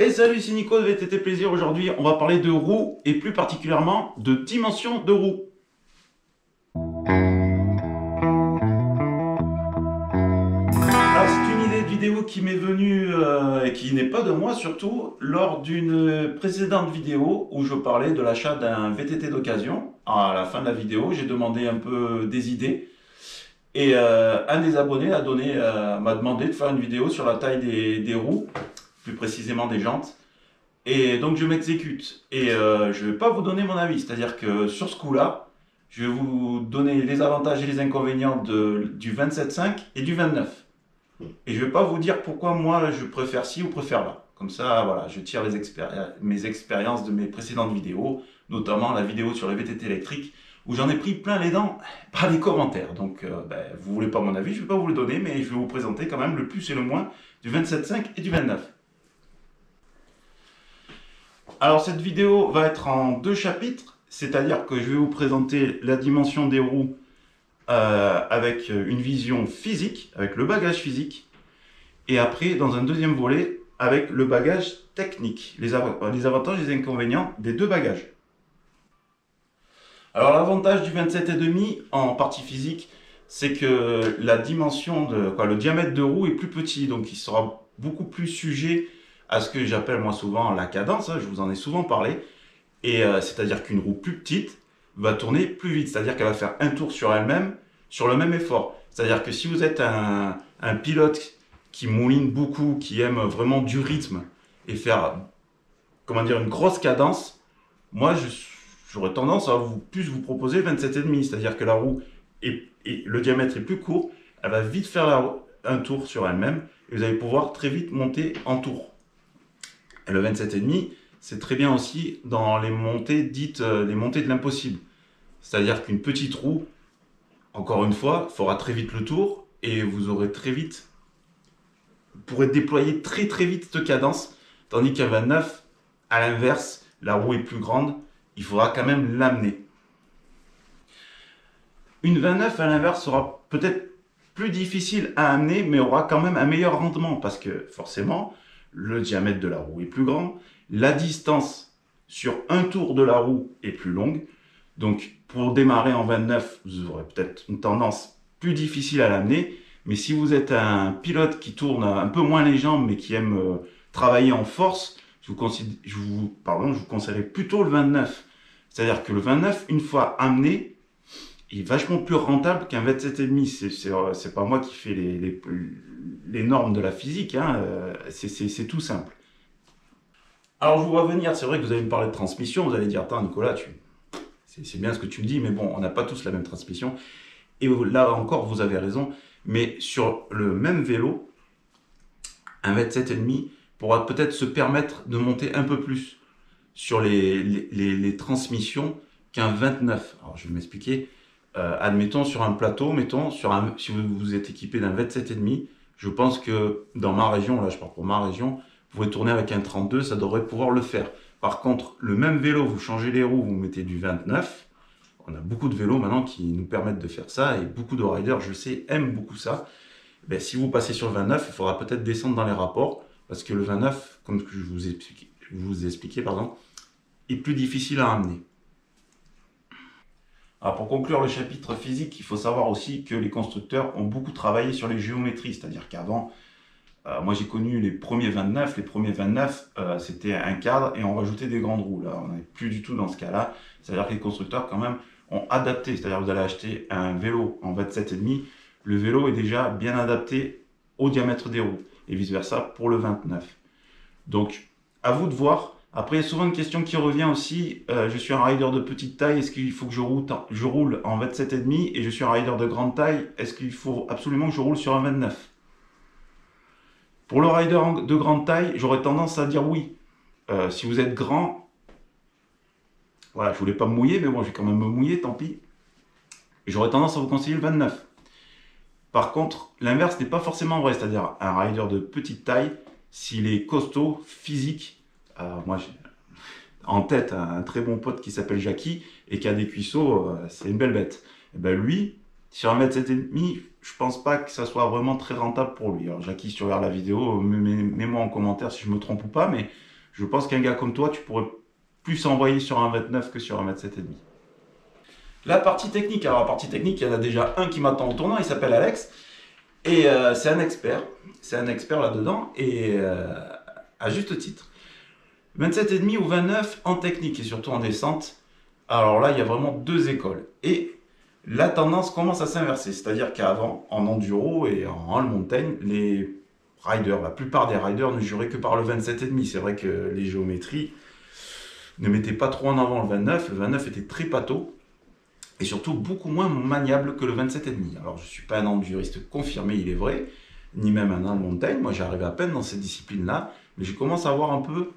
Et salut, c'est Nico de VTT Plaisir. Aujourd'hui, on va parler de roues et plus particulièrement de dimension de roues. Alors, c'est une idée de vidéo qui m'est venue et qui n'est pas de moi surtout lors d'une précédente vidéo où je parlais de l'achat d'un VTT d'occasion. À la fin de la vidéo, j'ai demandé un peu des idées et un des abonnés m'a demandé de faire une vidéo sur la taille des roues, plus précisément des jantes. Et donc je m'exécute. Et je ne vais pas vous donner mon avis. C'est-à-dire que sur ce coup-là, je vais vous donner les avantages et les inconvénients du 27.5 et du 29. Et je ne vais pas vous dire pourquoi moi je préfère ci ou préfère là. Comme ça, voilà, je tire mes expériences de mes précédentes vidéos, notamment la vidéo sur les VTT électriques, où j'en ai pris plein les dents par les commentaires. Donc, vous ne voulez pas mon avis, je ne vais pas vous le donner, mais je vais vous présenter quand même le plus et le moins du 27.5 et du 29. Alors cette vidéo va être en deux chapitres, c'est-à-dire que je vais vous présenter la dimension des roues avec une vision physique, avec le bagage physique, et après dans un deuxième volet avec le bagage technique, les avantages et les inconvénients des deux bagages. Alors l'avantage du 27,5 en partie physique, c'est que le diamètre de roue est plus petit, donc il sera beaucoup plus sujet à ce que j'appelle moi souvent la cadence, je vous en ai souvent parlé, et c'est-à-dire qu'une roue plus petite va tourner plus vite, c'est-à-dire qu'elle va faire un tour sur elle-même, sur le même effort. C'est-à-dire que si vous êtes un pilote qui mouline beaucoup, qui aime vraiment du rythme, et faire, une grosse cadence, moi j'aurais tendance à plus vous proposer 27,5, c'est-à-dire que la roue, le diamètre est plus court, elle va vite faire un tour sur elle-même, et vous allez pouvoir très vite monter en tour. Et le 27,5, c'est très bien aussi dans les montées dites les montées de l'impossible. C'est-à-dire qu'une petite roue, encore une fois, fera très vite le tour et vous pourrez déployer très très vite cette cadence. Tandis qu'un 29, à l'inverse, la roue est plus grande, il faudra quand même l'amener. Une 29 à l'inverse sera peut-être plus difficile à amener, mais aura quand même un meilleur rendement parce que forcément, le diamètre de la roue est plus grand, la distance sur un tour de la roue est plus longue. Donc, pour démarrer en 29, vous aurez peut-être une tendance plus difficile à l'amener. Mais si vous êtes un pilote qui tourne un peu moins les jambes, mais qui aime travailler en force, je vous conseillerais plutôt le 29. C'est-à-dire que le 29, une fois amené, est vachement plus rentable qu'un 27,5. C'est pas moi qui fais les normes de la physique, hein. C'est tout simple. Alors je vous vois venir, c'est vrai que vous allez me parler de transmission, vous allez dire, attends Nicolas, c'est bien ce que tu me dis, mais bon, on n'a pas tous la même transmission. Et là encore, vous avez raison, mais sur le même vélo, un 27,5 pourra peut-être se permettre de monter un peu plus sur les transmissions qu'un 29. Alors je vais m'expliquer. Admettons sur un plateau, si vous êtes équipé d'un 27,5, je pense que dans ma région, là je parle pour ma région, vous pouvez tourner avec un 32, ça devrait pouvoir le faire. Par contre, le même vélo, vous changez les roues, vous mettez du 29. On a beaucoup de vélos maintenant qui nous permettent de faire ça et beaucoup de riders, je sais, aiment beaucoup ça. Ben, si vous passez sur le 29, il faudra peut-être descendre dans les rapports parce que le 29, comme je vous ai expliqué, est plus difficile à amener. Alors pour conclure le chapitre physique, il faut savoir aussi que les constructeurs ont beaucoup travaillé sur les géométries, c'est-à-dire qu'avant, moi j'ai connu les premiers 29, c'était un cadre et on rajoutait des grandes roues. Là, on n'est plus du tout dans ce cas-là, c'est-à-dire que les constructeurs quand même ont adapté, c'est-à-dire que vous allez acheter un vélo en 27,5, le vélo est déjà bien adapté au diamètre des roues et vice-versa pour le 29. Donc à vous de voir. Après, il y a souvent une question qui revient aussi, je suis un rider de petite taille, est-ce qu'il faut que je roule en 27,5 et je suis un rider de grande taille, est-ce qu'il faut absolument que je roule sur un 29? Pour le rider de grande taille, j'aurais tendance à dire oui. Si vous êtes grand, voilà, je voulais pas me mouiller, mais bon, je vais quand même me mouiller, tant pis. Et j'aurais tendance à vous conseiller le 29. Par contre, l'inverse n'est pas forcément vrai, c'est-à-dire un rider de petite taille, s'il est costaud, physique, moi, j'ai en tête un très bon pote qui s'appelle Jackie et qui a des cuisseaux, c'est une belle bête. Et ben lui, Sur 1,7 m, je pense pas que ça soit vraiment très rentable pour lui. Alors, Jackie, si tu regardes la vidéo, mets-moi en commentaire si je me trompe ou pas, mais je pense qu'un gars comme toi, tu pourrais plus envoyer sur 1,29 que sur 1,7 m. La partie technique, alors la partie technique, il y en a déjà un qui m'attend au tournant, il s'appelle Alex, et c'est un expert là-dedans, et à juste titre. 27,5 ou 29 en technique et surtout en descente, alors là, il y a vraiment deux écoles. Et la tendance commence à s'inverser. C'est-à-dire qu'avant, en enduro et en all montagne, les riders, la plupart des riders ne juraient que par le 27,5. C'est vrai que les géométries ne mettaient pas trop en avant le 29. Le 29 était très pâteau et surtout beaucoup moins maniable que le 27,5. Alors, je ne suis pas un enduriste confirmé, il est vrai, ni même un all montagne. Moi, j'arrive à peine dans cette discipline-là, mais je commence à voir un peu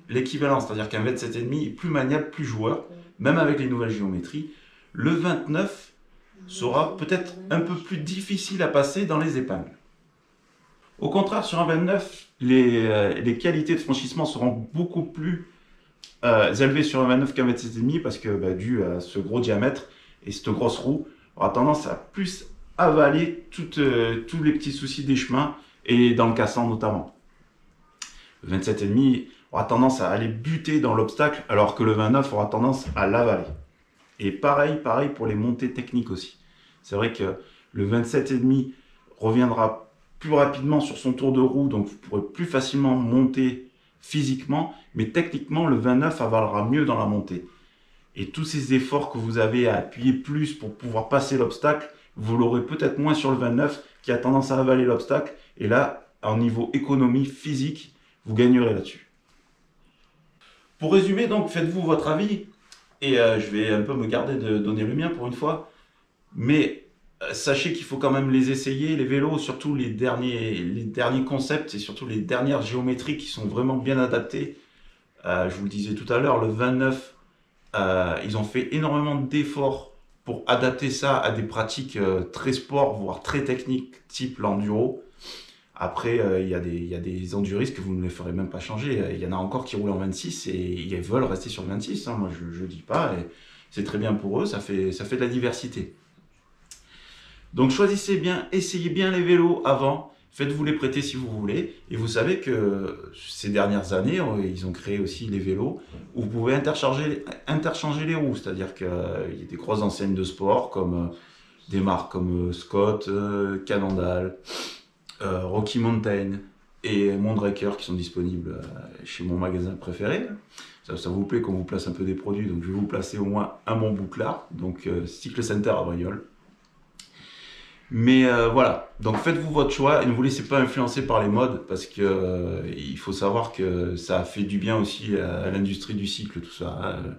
l'équivalent. C'est-à-dire qu'un 27,5 est plus maniable, plus joueur, même avec les nouvelles géométries. Le 29 sera peut-être un peu plus difficile à passer dans les épingles. Au contraire, sur un 29, les qualités de franchissement seront beaucoup plus élevées sur un 29 qu'un 27,5 parce que dû à ce gros diamètre et cette grosse roue, on aura tendance à plus avaler tous les petits soucis des chemins et dans le cassant notamment. Le 27,5 aura tendance à aller buter dans l'obstacle alors que le 29 aura tendance à l'avaler. Et pareil pour les montées techniques aussi. C'est vrai que le 27,5 reviendra plus rapidement sur son tour de roue, donc vous pourrez plus facilement monter physiquement, mais techniquement, le 29 avalera mieux dans la montée. Et tous ces efforts que vous avez à appuyer plus pour pouvoir passer l'obstacle, vous l'aurez peut-être moins sur le 29 qui a tendance à avaler l'obstacle. Et là, en niveau économie physique, vous gagnerez là-dessus. Pour résumer, donc, faites-vous votre avis. Et je vais un peu me garder de donner le mien pour une fois. Mais sachez qu'il faut quand même les essayer, les vélos, surtout les derniers concepts et surtout les dernières géométries qui sont vraiment bien adaptées. Je vous le disais tout à l'heure, le 29, ils ont fait énormément d'efforts pour adapter ça à des pratiques très sport, voire très techniques, type l'enduro. Après, il y a des enduristes que vous ne les ferez même pas changer. Il y en a encore qui roulent en 26 et ils veulent rester sur le 26. Hein. Moi, je ne dis pas. C'est très bien pour eux. Ça fait de la diversité. Donc, choisissez bien, essayez bien les vélos avant. Faites-vous les prêter si vous voulez. Et vous savez que ces dernières années, ils ont créé aussi les vélos où vous pouvez interchanger les roues. C'est-à-dire qu'il y a des grosses enseignes de sport comme des marques comme Scott, Cannondale, Rocky Mountain et Mondraker qui sont disponibles chez mon magasin préféré. Ça vous plaît qu'on vous place un peu des produits, donc je vais vous placer au moins un bon bouclard, donc Cycle Center à Brioles. Mais voilà, donc faites-vous votre choix et ne vous laissez pas influencer par les modes parce que il faut savoir que ça a fait du bien aussi à l'industrie du cycle, tout ça. Hein.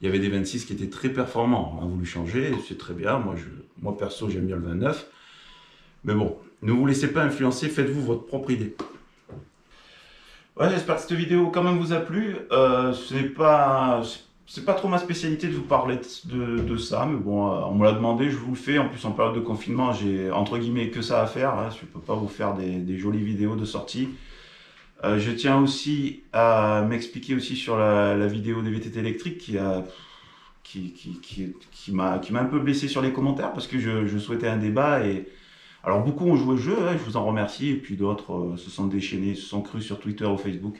Il y avait des 26 qui étaient très performants, on a voulu changer, c'est très bien. Moi perso, j'aime bien le 29. Mais bon, ne vous laissez pas influencer, faites-vous votre propre idée. Ouais, j'espère que cette vidéo quand même vous a plu. C'est pas trop ma spécialité de vous parler de ça, mais bon, on me l'a demandé, je vous le fais. En plus, en période de confinement, j'ai entre guillemets que ça à faire. Hein. Je ne peux pas vous faire des jolies vidéos de sortie. Je tiens aussi à m'expliquer aussi sur la vidéo des VTT électriques qui m'a un peu blessé sur les commentaires parce que je souhaitais un débat et alors beaucoup ont joué le jeu, hein, je vous en remercie, et puis d'autres se sont déchaînés, se sont crus sur Twitter ou Facebook.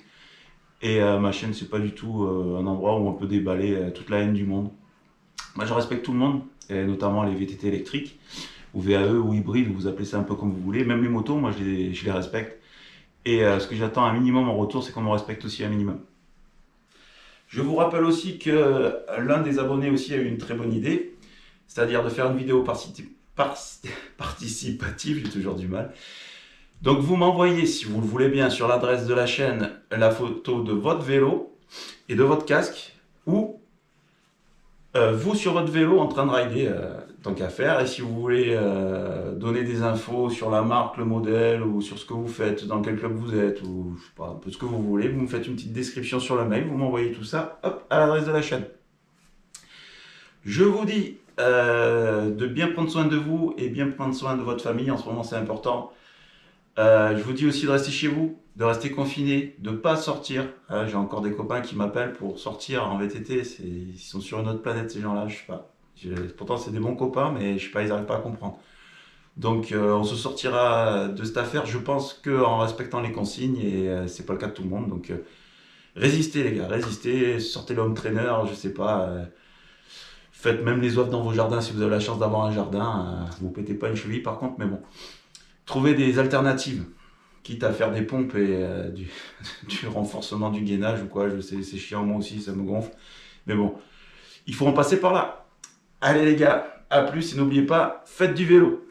Et ma chaîne, c'est pas du tout un endroit où on peut déballer toute la haine du monde. Moi, je respecte tout le monde, et notamment les VTT électriques, ou VAE, ou hybrides, vous appelez ça un peu comme vous voulez. Même les motos, moi, je les respecte. Et ce que j'attends un minimum en retour, c'est qu'on me respecte aussi un minimum. Je vous rappelle aussi que l'un des abonnés aussi a eu une très bonne idée, c'est-à-dire de faire une vidéo participative, j'ai toujours du mal. Donc vous m'envoyez, si vous le voulez bien, sur l'adresse de la chaîne, la photo de votre vélo et de votre casque, ou vous sur votre vélo en train de rider, tant qu'à faire. Et si vous voulez donner des infos sur la marque, le modèle, ou sur ce que vous faites, dans quel club vous êtes, ou je sais pas, un peu ce que vous voulez, vous me faites une petite description sur le mail, vous m'envoyez tout ça, hop, à l'adresse de la chaîne. Je vous dis de bien prendre soin de vous et bien prendre soin de votre famille. En ce moment, c'est important. Je vous dis aussi de rester chez vous, de rester confiné, de ne pas sortir. J'ai encore des copains qui m'appellent pour sortir en VTT. Ils sont sur une autre planète, ces gens-là. Je sais pas. Pourtant, c'est des bons copains, mais je sais pas, ils n'arrivent pas à comprendre. Donc, on se sortira de cette affaire, je pense, qu'en respectant les consignes, et c'est pas le cas de tout le monde. Donc, résistez, les gars, résistez, sortez le home trainer, je sais pas. Faites même les offres dans vos jardins si vous avez la chance d'avoir un jardin. Vous pétez pas une cheville, par contre, mais bon. Trouvez des alternatives, quitte à faire des pompes et du renforcement du gainage ou quoi. Je sais, c'est chiant, moi aussi, ça me gonfle. Mais bon, il faut en passer par là. Allez, les gars, à plus, et n'oubliez pas, faites du vélo.